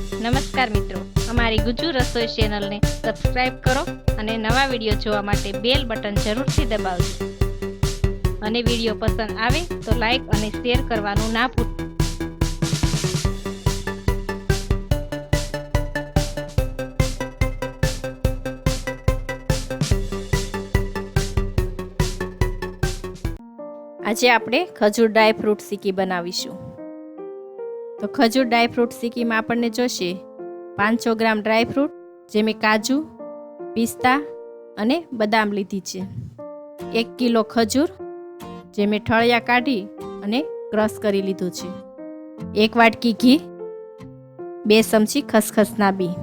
નમસ્કાર મિત્રો, અમારી ગુજ્જુ રસોઈ ચેનલને સબસ્ક્રાઇબ કરો અને નવા વિડીયો જોવા માટે બેલ બટન જરૂરથી દબાવજો. અને વિડીયો પસંદ આવે તો લાઈક અને શેર કરવાનું ના ભૂલતા. આજે આપણે ખજૂર ડ્રાયફ્રૂટ ચીકી બનાવીશું. તો ખજૂર ડ્રાયફ્રૂટ ચીકીમાં આપણને જોશે 500 ગ્રામ ડ્રાયફ્રૂટ, જે મેં કાજુ, પિસ્તા અને બદામ લીધી છે. 1 કિલો ખજૂર, જે મેં ઠળિયા કાઢી અને ક્રશ કરી લીધું છે. 1 વાટકી ઘી, 2 ચમચી ખસખસના બી.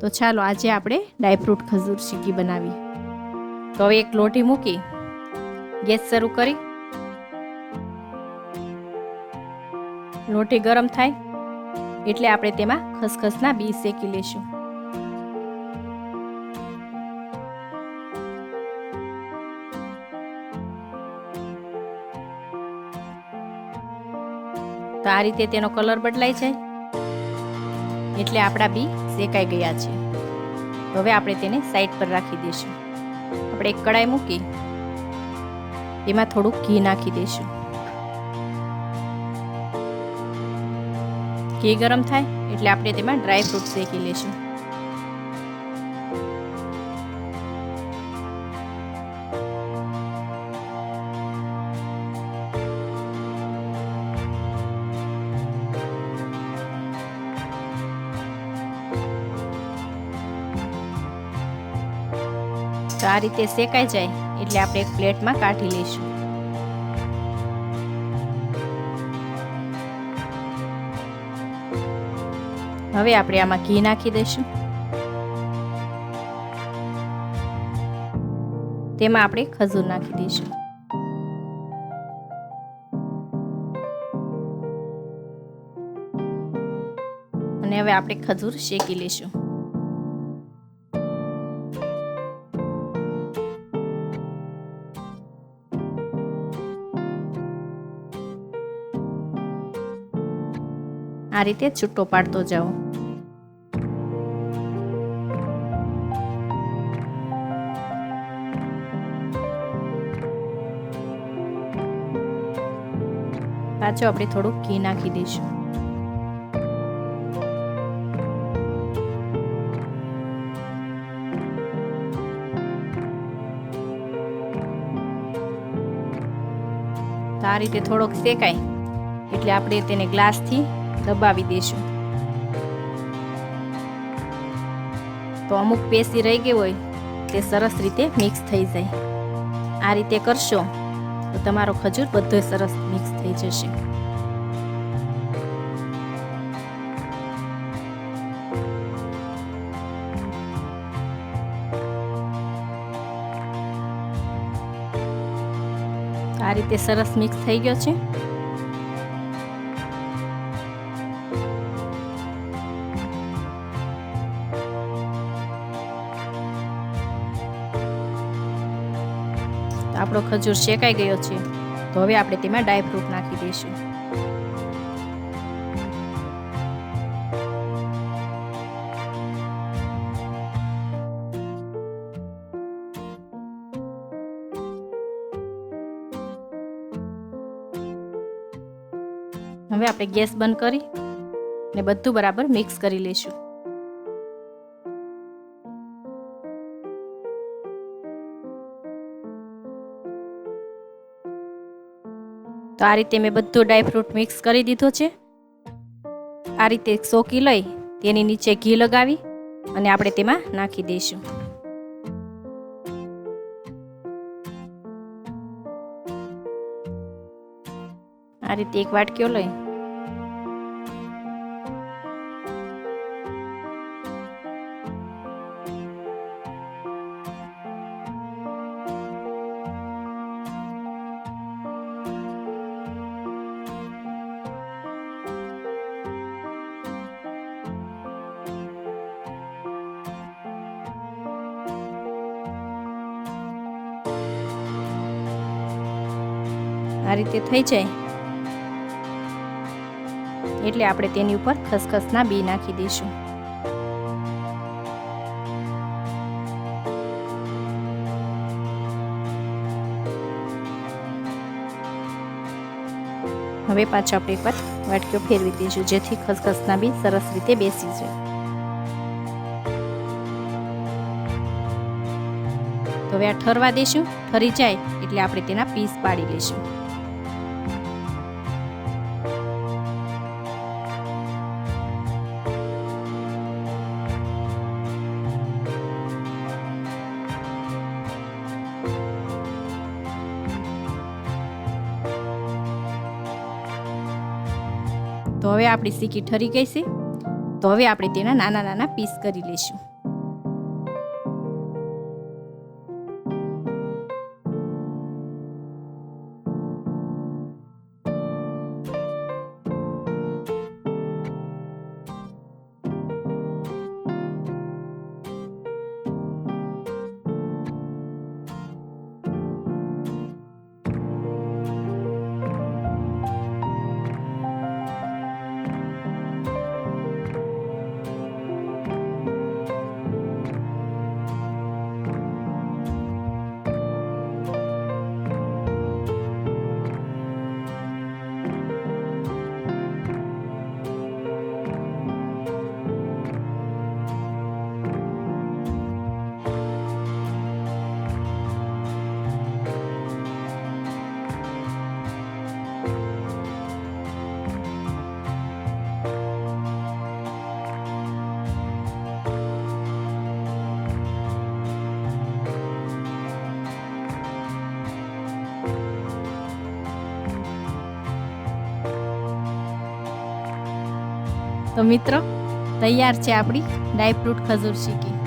તો ચાલો આજે આપણે ડ્રાયફ્રૂટ ખજૂર ચીકી બનાવી. તો હવે એક લોટી મૂકી ગેસ શરૂ કરી લોટી ગરમ થાય એટલે આપણે તેમાં ખસખસના બી શેકી લેશું. તો આ રીતે તેનો કલર બદલાઈ જાય એટલે આપણા બી શેકાઈ ગયા છે. તો હવે આપણે તેને સાઈડ પર રાખી દઈશું. આપણે એક કડાઈ મૂકી તેમાં થોડુંક ઘી નાખી દઈશું. ઘી ગરમ થાય એટલે આપણે તેમાં ડ્રાયફ્રૂટ શેકી લેશું. તો આ રીતે શેકાઈ જાય એટલે આપણે એક પ્લેટમાં કાઢી લઈશું. હવે આપણે આમાં ઘી નાખી દઈશું. તેમાં આપણે ખજૂર નાખી દઈશું. અને હવે આપણે ખજૂર શેકી લઈશું. આ રીતે છૂટો પાડતો જાઓ. પાછો આપણે થોડુંક ઘી નાખી દઈશું. આ રીતે થોડોક શેકાય એટલે આપણે તેને ગ્લાસથી દબાવી દઈશું. તો અમુક પેશી રહી ગઈ હોય તે સરસ રીતે મિક્સ થઈ જાય. આ રીતે કરશો તો તમારો ખજૂર બધો સરસ મિક્સ થઈ જશે. આ રીતે સરસ મિક્સ થઈ ગયો છે. આપણો ખજૂર શેકાઈ ગયો છે. તો હવે આપણે તેમાં ડ્રાયફ્રૂટ નાખી દઈશું. હવે આપણે ગેસ બંધ કરી ને બધું બરાબર મિક્સ કરી લઈશું. તો આ રીતે મેં બધું ડ્રાયફ્રૂટ મિક્સ કરી દીધો છે. આ રીતે સોકી લઈ તેની નીચે ઘી લગાવી અને આપણે તેમાં નાખી દઈશું. આ રીતે એક વાટકીઓ લઈ આ રીતે થઈ જાય એટલે આપણે તેની ઉપર ખસખસના બી નાખી દઈશું. હવે પાછો આપણે એકવાર વાટકીઓ ફેરવી દઈશું, જેથી ખસખસના બી સરસ રીતે બેસી જાય. તો હવે આ ઠરવા દઈશું. ઠરી જાય એટલે આપણે તેના પીસ પાડી લઈશું. તો હવે આપણી ચીકી ઠરી ગઈ છે. તો હવે આપણે તેના નાના નાના પીસ કરી લઈશું. તો મિત્રો, તૈયાર છે આપણી ડ્રાયફ્રૂટ ખજૂર ચીકી.